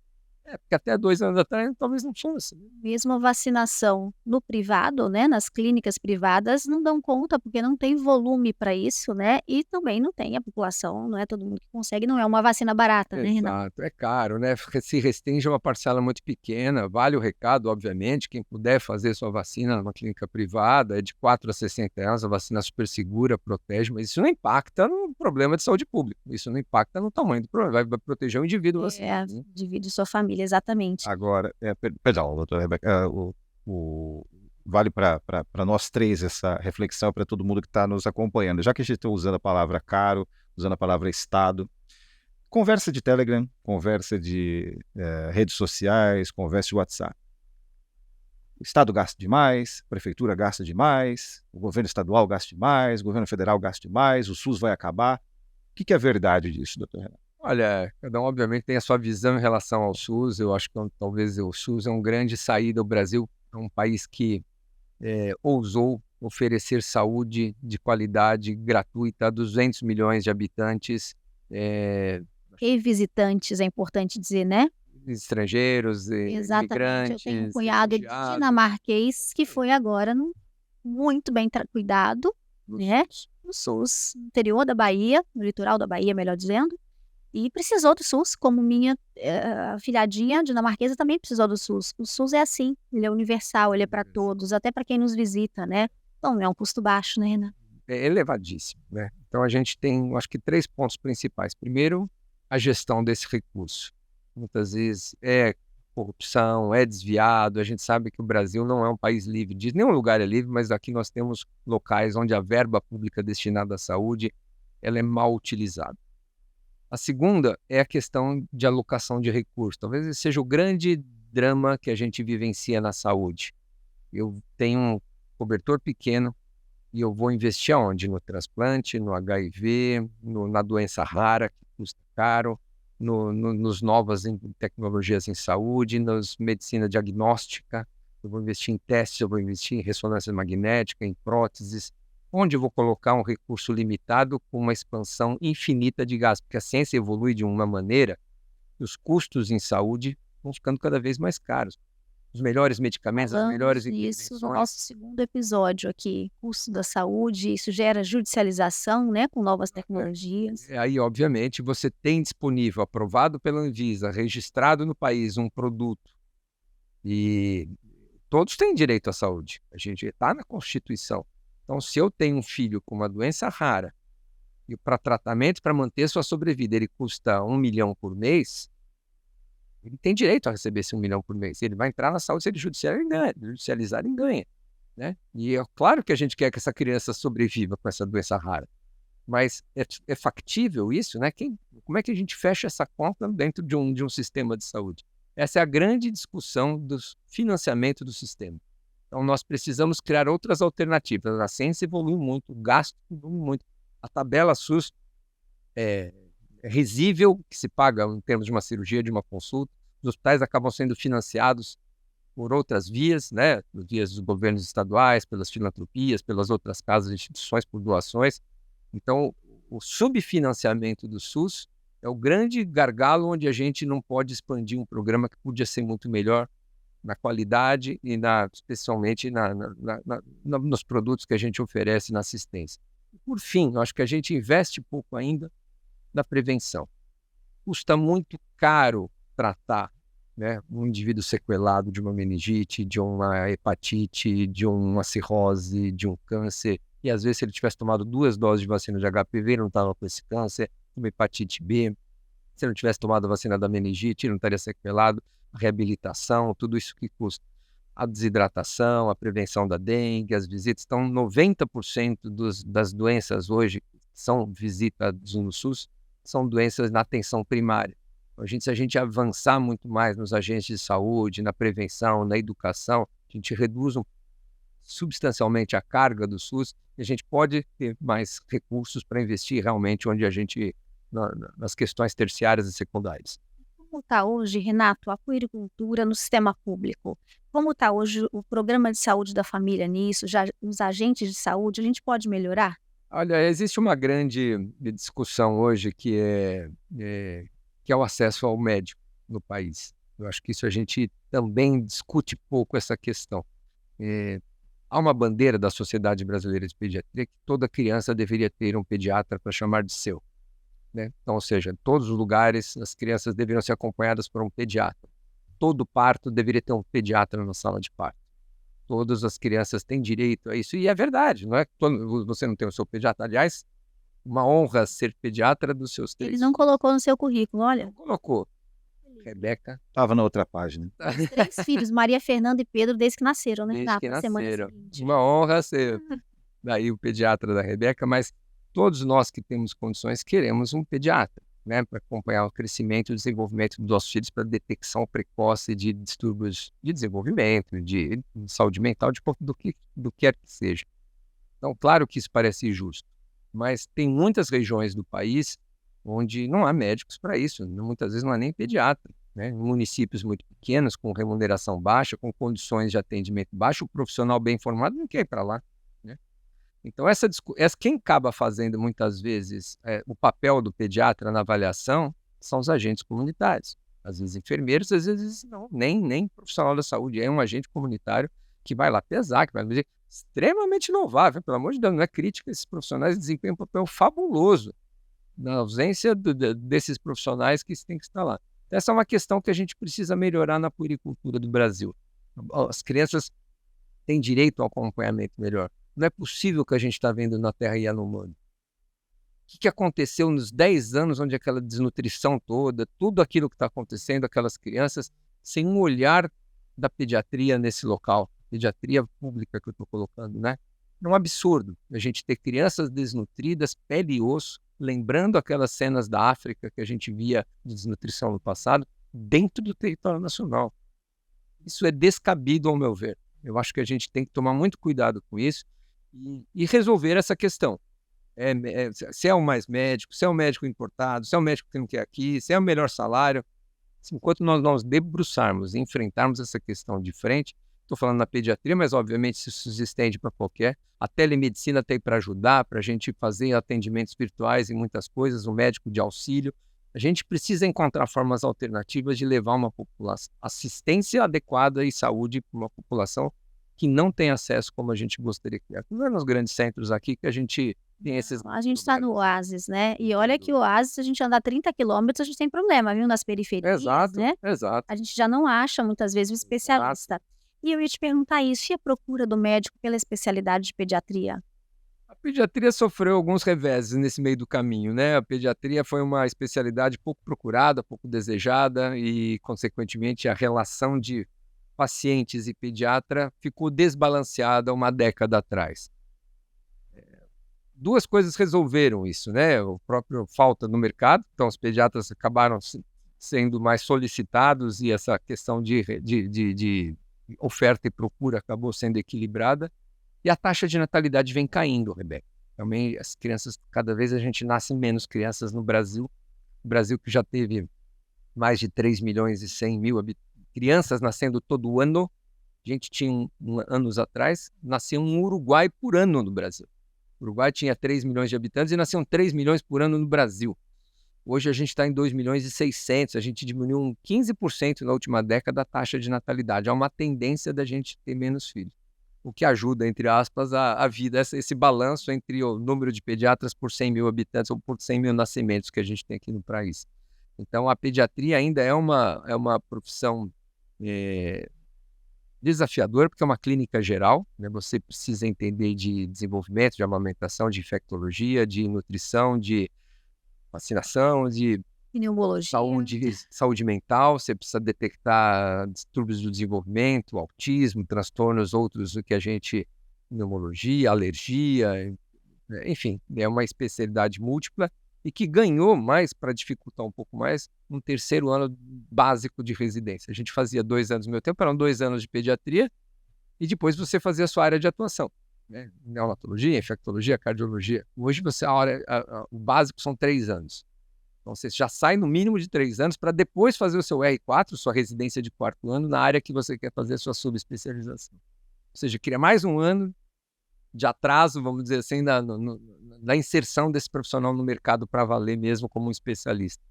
Porque até 2 anos atrás talvez não fosse. Mesmo a vacinação no privado, né, nas clínicas privadas, não dão conta, porque não tem volume para isso, né, e também não tem a população, não é todo mundo que consegue, não é uma vacina barata, né, Renato? Exato, é caro, né? Se restringe a uma parcela muito pequena. Vale o recado, obviamente, quem puder fazer sua vacina numa clínica privada, é de 4 a 60 anos, a vacina é super segura, protege, mas isso não impacta no problema de saúde pública, isso não impacta no tamanho do problema, vai proteger o indivíduo vacinado, né? Indivíduo e sua família, exatamente. Agora, perdão, doutora Rebeca, vale para nós três essa reflexão, para todo mundo que está nos acompanhando. Já que a gente está usando a palavra caro, usando a palavra Estado, conversa de Telegram, conversa de redes sociais, conversa de WhatsApp. O Estado gasta demais, a Prefeitura gasta demais, o governo estadual gasta demais, o governo federal gasta demais, o SUS vai acabar. O que é a verdade disso, doutor Renato? Olha, cada um obviamente tem a sua visão em relação ao SUS. Eu acho que talvez o SUS é um grande saída. O Brasil é um país que ousou oferecer saúde de qualidade gratuita a 200 milhões de habitantes. E visitantes, é importante dizer, né? Estrangeiros, Exatamente, eu tenho um imigrantes, cunhado dinamarquês que foi agora muito bem cuidado, né? No SUS, no interior da Bahia, no litoral da Bahia, melhor dizendo. E precisou do SUS, como minha afilhadinha dinamarquesa também precisou do SUS. O SUS é assim, ele é universal, ele é para todos, até para quem nos visita, né? Então, é um custo baixo, né, Renan? É elevadíssimo, né? Então, a gente tem, acho que, 3 pontos principais. Primeiro, a gestão desse recurso. Muitas vezes é corrupção, é desviado. A gente sabe que o Brasil não é um país livre disso. Nenhum lugar é livre, mas aqui nós temos locais onde a verba pública destinada à saúde ela é mal utilizada. A segunda é a questão de alocação de recursos. Talvez esse seja o grande drama que a gente vivencia na saúde. Eu tenho um cobertor pequeno e eu vou investir aonde? No transplante, no HIV, na doença rara, que custa caro, nos novas tecnologias em saúde, nas medicina diagnóstica. Eu vou investir em testes, eu vou investir em ressonância magnética, em próteses. Onde eu vou colocar um recurso limitado com uma expansão infinita de gastos? Porque a ciência evolui de uma maneira que os custos em saúde vão ficando cada vez mais caros. Os melhores medicamentos, as melhores intervenções. Isso no nosso segundo episódio aqui, custo da saúde, isso gera judicialização, né, com novas tecnologias. Aí, obviamente, você tem disponível, aprovado pela Anvisa, registrado no país, um produto e todos têm direito à saúde. A gente está na Constituição. Então, se eu tenho um filho com uma doença rara e para tratamento, para manter sua sobrevida, ele custa 1 milhão por mês, ele tem direito a receber esse 1 milhão por mês. Ele vai entrar na saúde, se ele judicializar, ele ganha. Né? E é claro que a gente quer que essa criança sobreviva com essa doença rara. Mas é factível isso? Né? Como é que a gente fecha essa conta dentro de um sistema de saúde? Essa é a grande discussão do financiamento do sistema. Então, nós precisamos criar outras alternativas. A ciência evolui muito, o gasto evolui muito. A tabela SUS é risível, que se paga em termos de uma cirurgia, de uma consulta. Os hospitais acabam sendo financiados por outras vias, né? Vias dos governos estaduais, pelas filantropias, pelas outras casas e instituições, por doações. Então, o subfinanciamento do SUS é o grande gargalo onde a gente não pode expandir um programa que podia ser muito melhor na qualidade e especialmente nos produtos que a gente oferece na assistência. Por fim, eu acho que a gente investe pouco ainda na prevenção. Custa muito caro tratar né? Um indivíduo sequelado de uma meningite, de uma hepatite, de uma cirrose, de um câncer, e às vezes se ele tivesse tomado 2 doses de vacina de HPV, ele não estava com esse câncer, uma hepatite B, se ele não tivesse tomado a vacina da meningite, ele não estaria sequelado, a reabilitação, tudo isso que custa. A desidratação, a prevenção da dengue, as visitas. Então, 90% das doenças hoje que são visitadas no SUS são doenças na atenção primária. Se a gente avançar muito mais nos agentes de saúde, na prevenção, na educação, a gente reduz substancialmente a carga do SUS e a gente pode ter mais recursos para investir realmente onde a gente, nas questões terciárias e secundárias. Como está hoje, Renato, a puericultura no sistema público? Como está hoje o programa de saúde da família nisso, já os agentes de saúde, a gente pode melhorar? Olha, existe uma grande discussão hoje que é o acesso ao médico no país. Eu acho que isso a gente também discute pouco essa questão. Há uma bandeira da Sociedade Brasileira de Pediatria que toda criança deveria ter um pediatra para chamar de seu, né? Então, ou seja, em todos os lugares as crianças deveriam ser acompanhadas por um pediatra. Todo parto deveria ter um pediatra na sala de parto. Todas as crianças têm direito a isso. E é verdade, não é que você não tem o seu pediatra. Aliás, uma honra ser pediatra dos seus 3 Ele não colocou no seu currículo, olha. Não colocou. Rebeca. Estava na outra página. 3 filhos, Maria Fernanda e Pedro, desde que nasceram, né, Desde Renato? que Na semana nasceram. seguinte. Uma honra ser daí o pediatra da Rebeca, mas todos nós que temos condições queremos um pediatra, né, para acompanhar o crescimento e o desenvolvimento dos nossos filhos para detecção precoce de distúrbios de desenvolvimento, de saúde mental, do que quer que seja. Então, claro que isso parece injusto, mas tem muitas regiões do país onde não há médicos para isso, muitas vezes não há nem pediatra, né? Em municípios muito pequenos, com remuneração baixa, com condições de atendimento baixo, o profissional bem formado não quer ir para lá, né? Então, quem acaba fazendo muitas vezes o papel do pediatra na avaliação são os agentes comunitários. Às vezes enfermeiros, às vezes não, nem profissional da saúde, é um agente comunitário que vai lá pesar, que vai dizer extremamente louvável, pelo amor de Deus, não é crítica, esses profissionais desempenham um papel fabuloso na ausência desses profissionais que têm que estar lá. Então, essa é uma questão que a gente precisa melhorar na puericultura do Brasil. As crianças têm direito ao acompanhamento melhor. Não é possível que a gente está vendo na Terra Yanomami. O que aconteceu nos 10 anos onde aquela desnutrição toda, tudo aquilo que está acontecendo, aquelas crianças, sem um olhar da pediatria nesse local, pediatria pública que eu estou colocando, né? É um absurdo a gente ter crianças desnutridas, pele e osso, lembrando aquelas cenas da África que a gente via de desnutrição no passado, dentro do território nacional. Isso é descabido, ao meu ver. Eu acho que a gente tem que tomar muito cuidado com isso e resolver essa questão. Se é o mais médico, se é o médico importado, se é o médico que não quer aqui, se é o melhor salário. Enquanto nós nos debruçarmos e enfrentarmos essa questão de frente, estou falando na pediatria, mas obviamente isso se estende para qualquer. A telemedicina tem para ajudar, para a gente fazer atendimentos virtuais e muitas coisas, o médico de auxílio. A gente precisa encontrar formas alternativas de levar uma população, assistência adequada e saúde para uma população que não tem acesso como a gente gostaria que tivesse. Não é nos grandes centros aqui que a gente tem esses... A gente está no Oásis, né? E olha que o Oásis, se a gente andar 30 quilômetros, a gente tem problema, viu? Nas periferias, Exato, né? exato. A gente já não acha, muitas vezes, um especialista. E eu ia te perguntar isso, e a procura do médico pela especialidade de pediatria? A pediatria sofreu alguns reveses nesse meio do caminho, né? A pediatria foi uma especialidade pouco procurada, pouco desejada e, consequentemente, a relação de pacientes e pediatra ficou desbalanceada uma década atrás. 2 coisas resolveram isso, né? O próprio falta no mercado, então os pediatras acabaram sendo mais solicitados e essa questão de oferta e procura acabou sendo equilibrada. E a taxa de natalidade vem caindo, Rebeca. Também as crianças, cada vez a gente nasce menos crianças no Brasil. O Brasil que já teve mais de 3 milhões e 100 mil crianças nascendo todo ano. A gente tinha, anos atrás, nascia um Uruguai por ano no Brasil. O Uruguai tinha 3 milhões de habitantes e nasciam 3 milhões por ano no Brasil. Hoje a gente está em 2 milhões e 600, a gente diminuiu 15% na última década a taxa de natalidade. Há uma tendência da gente ter menos filhos, o que ajuda, entre aspas, a vida, esse balanço entre o número de pediatras por 100 mil habitantes ou por 100 mil nascimentos que a gente tem aqui no país. Então, a pediatria ainda é uma profissão desafiadora, porque é uma clínica geral, né? Você precisa entender de desenvolvimento, de amamentação, de infectologia, de nutrição, de vacinação, de Pneumologia. saúde mental, você precisa detectar distúrbios do desenvolvimento, autismo, transtornos outros do que a gente, pneumologia, alergia, enfim, é uma especialidade múltipla e que ganhou mais, para dificultar um pouco mais, um terceiro ano básico de residência. A gente fazia 2 anos, no meu tempo eram 2 anos de pediatria e depois você fazia a sua área de atuação, né? Neonatologia, infectologia, cardiologia. Hoje o básico são 3 anos. Então, você já sai no mínimo de 3 anos para depois fazer o seu R4, sua residência de 4º ano, na área que você quer fazer a sua subespecialização. Ou seja, cria mais um ano de atraso, vamos dizer assim, na inserção desse profissional no mercado para valer mesmo como um especialista,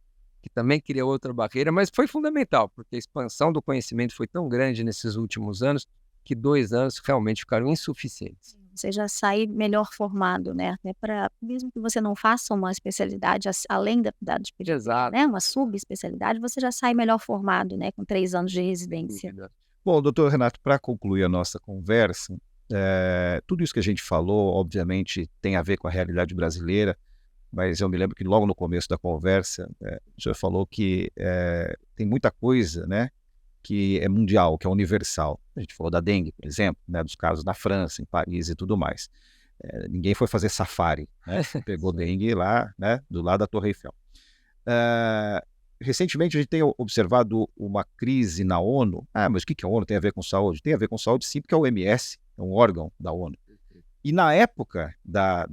que também cria outra barreira, mas foi fundamental, porque a expansão do conhecimento foi tão grande nesses últimos anos que 2 anos realmente ficaram insuficientes. Você já sai melhor formado, né? Até mesmo que você não faça uma especialidade além da de pediatria, Exato. né? Uma subespecialidade, você já sai melhor formado, né? Com 3 anos de residência. Bom, doutor Renato, para concluir a nossa conversa, tudo isso que a gente falou, obviamente, tem a ver com a realidade brasileira, mas eu me lembro que logo no começo da conversa, o senhor falou que tem muita coisa, né, que é mundial, que é universal. A gente falou da dengue, por exemplo, né, dos casos na França, em Paris e tudo mais. Ninguém foi fazer safari, né? Pegou dengue lá, né, do lado da Torre Eiffel. Recentemente a gente tem observado uma crise na ONU. Mas o que a ONU tem a ver com saúde? Tem a ver com saúde sim, porque a OMS é um órgão da ONU. E na época da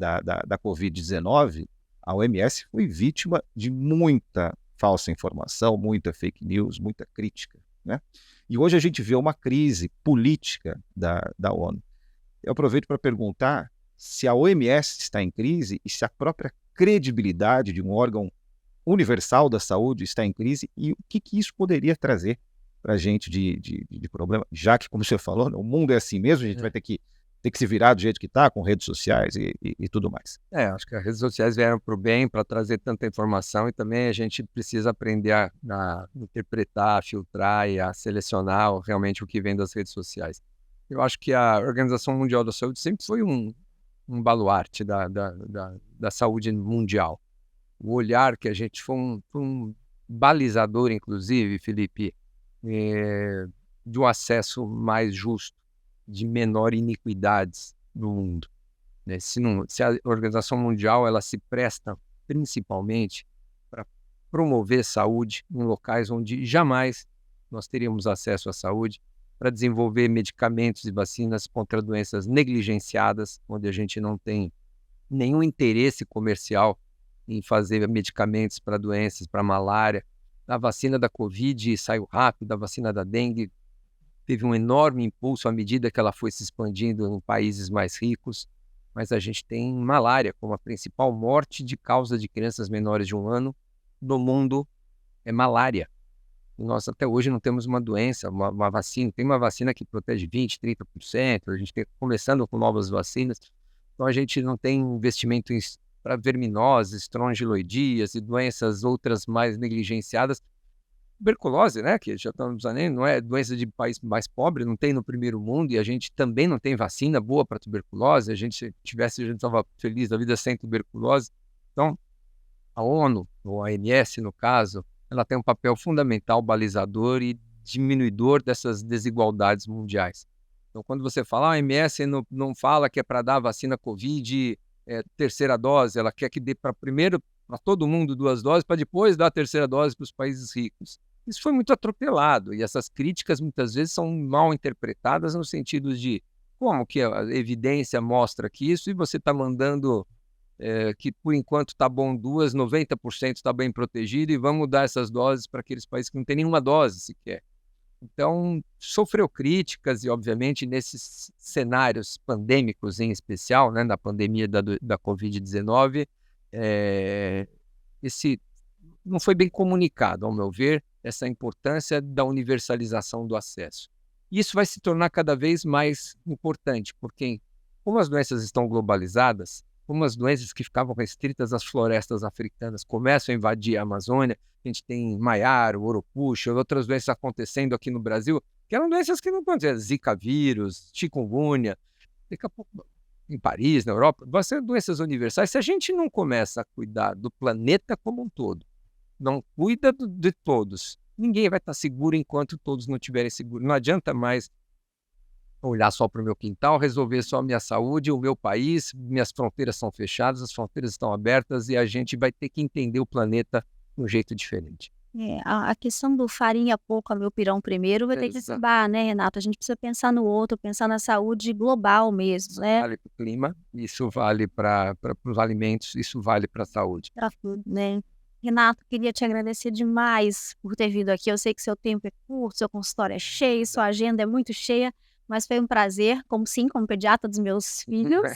Covid-19, a OMS foi vítima de muita falsa informação, muita fake news, muita crítica, né? E hoje a gente vê uma crise política da ONU. Eu aproveito para perguntar se a OMS está em crise e se a própria credibilidade de um órgão universal da saúde está em crise e o que isso poderia trazer para a gente de problema, já que, como você falou, o mundo é assim mesmo, a gente vai ter que se virar do jeito que está, com redes sociais e tudo mais. Acho que as redes sociais vieram para o bem, para trazer tanta informação, e também a gente precisa aprender a interpretar, a filtrar e a selecionar realmente o que vem das redes sociais. Eu acho que a Organização Mundial da Saúde sempre foi um baluarte da saúde mundial. O olhar que a gente foi um balizador, inclusive, Felipe, de um acesso mais justo, de menor iniquidades no mundo, né? Se a Organização Mundial ela se presta principalmente para promover saúde em locais onde jamais nós teríamos acesso à saúde, para desenvolver medicamentos e vacinas contra doenças negligenciadas, onde a gente não tem nenhum interesse comercial em fazer medicamentos para doenças, para malária. A vacina da Covid saiu rápido, a vacina da dengue teve um enorme impulso à medida que ela foi se expandindo em países mais ricos, mas a gente tem malária como a principal morte de causa de crianças menores de 1 ano no mundo, é malária. E nós até hoje não temos uma doença, uma vacina. Tem uma vacina que protege 20%, 30%, a gente está começando com novas vacinas, então a gente não tem investimento para verminose, estrongiloidias e doenças outras mais negligenciadas. Tuberculose, né, que já estamos usando, não é doença de país mais pobre, não tem no primeiro mundo, e a gente também não tem vacina boa para tuberculose. A gente estava feliz da vida sem tuberculose. Então, a ONU, ou a OMS no caso, ela tem um papel fundamental, balizador e diminuidor dessas desigualdades mundiais. Então, quando você fala, a OMS não fala que é para dar a vacina Covid terceira dose, ela quer que dê para todo mundo 2 doses, para depois dar a terceira dose para os países ricos. Isso foi muito atropelado, e essas críticas muitas vezes são mal interpretadas no sentido de como que a evidência mostra que isso, e você está mandando que por enquanto está bom 90% está bem protegido, e vamos dar essas doses para aqueles países que não têm nenhuma dose sequer. Então, sofreu críticas, e obviamente nesses cenários pandêmicos em especial, né, na pandemia da Covid-19, esse não foi bem comunicado, ao meu ver, essa importância da universalização do acesso. E isso vai se tornar cada vez mais importante, porque como as doenças estão globalizadas, como as doenças que ficavam restritas às florestas africanas começam a invadir a Amazônia. A gente tem maiaro, oropouche, outras doenças acontecendo aqui no Brasil, que eram doenças que não aconteciam, Zika vírus, chikungunya, daqui a pouco em Paris, na Europa, vão ser doenças universais. Se a gente não começa a cuidar do planeta como um todo, não cuida de todos, ninguém vai estar seguro enquanto todos não estiverem seguros. Não adianta mais olhar só para o meu quintal, resolver só a minha saúde, o meu país, minhas fronteiras são fechadas, as fronteiras estão abertas e a gente vai ter que entender o planeta de um jeito diferente. A questão do farinha pouco, meu pirão primeiro, vai ter que Exato. acabar, né, Renato? A gente precisa pensar no outro, pensar na saúde global mesmo, Isso né? vale para o clima, isso vale para os alimentos, isso vale para a saúde. Pra tudo, né? Renato, queria te agradecer demais por ter vindo aqui. Eu sei que seu tempo é curto, seu consultório é cheio, sua agenda é muito cheia, mas foi um prazer, como pediatra dos meus filhos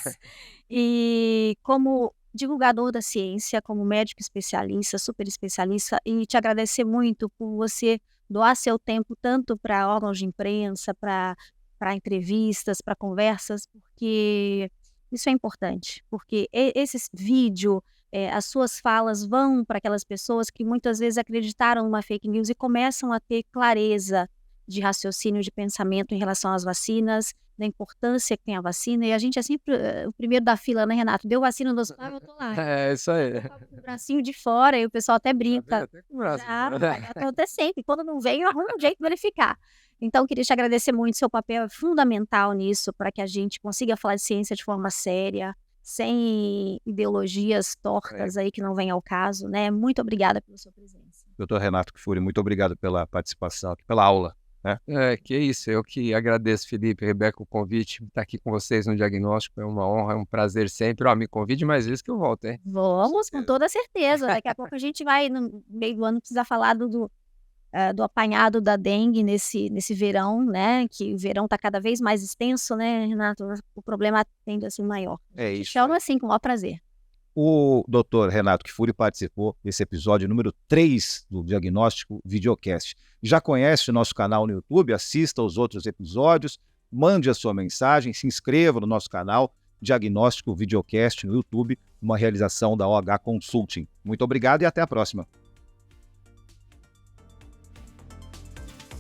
e como divulgador da ciência, como médico especialista, super especialista, e te agradecer muito por você doar seu tempo tanto para órgãos de imprensa, para entrevistas, para conversas, porque isso é importante, porque esses vídeo, as suas falas vão para aquelas pessoas que muitas vezes acreditaram numa fake news e começam a ter clareza de raciocínio, de pensamento em relação às vacinas, da importância que tem a vacina, e a gente é sempre o primeiro da fila, né, Renato? Deu vacina no hospital, eu tô lá. É isso aí. Com o bracinho de fora, e o pessoal até brinca. Até com o braço. Vai acontecer sempre, quando não vem, eu arrumo um jeito de verificar. Então, queria te agradecer muito, seu papel é fundamental nisso, para que a gente consiga falar de ciência de forma séria, sem ideologias tortas aí que não vêm ao caso, né? Muito obrigada pela sua presença. Doutor Renato Kfouri, muito obrigado pela participação, pela aula. Que isso, eu que agradeço, Felipe, Rebeca, o convite, estar aqui com vocês no diagnóstico, é uma honra, é um prazer sempre. Me convide mais vezes que eu volto, hein? Vamos, com toda certeza. Daqui a pouco a gente vai, no meio do ano, precisar falar do apanhado da dengue nesse verão, né? Que o verão está cada vez mais extenso, né, Renato? O problema tende a ser maior. É Te isso chamo aí. assim, com o maior prazer. O doutor Renato Kfouri participou desse episódio número 3 do Diagnóstico Videocast. Já conhece o nosso canal no YouTube? Assista aos outros episódios, mande a sua mensagem, se inscreva no nosso canal Diagnóstico Videocast no YouTube, uma realização da OH Consulting. Muito obrigado e até a próxima.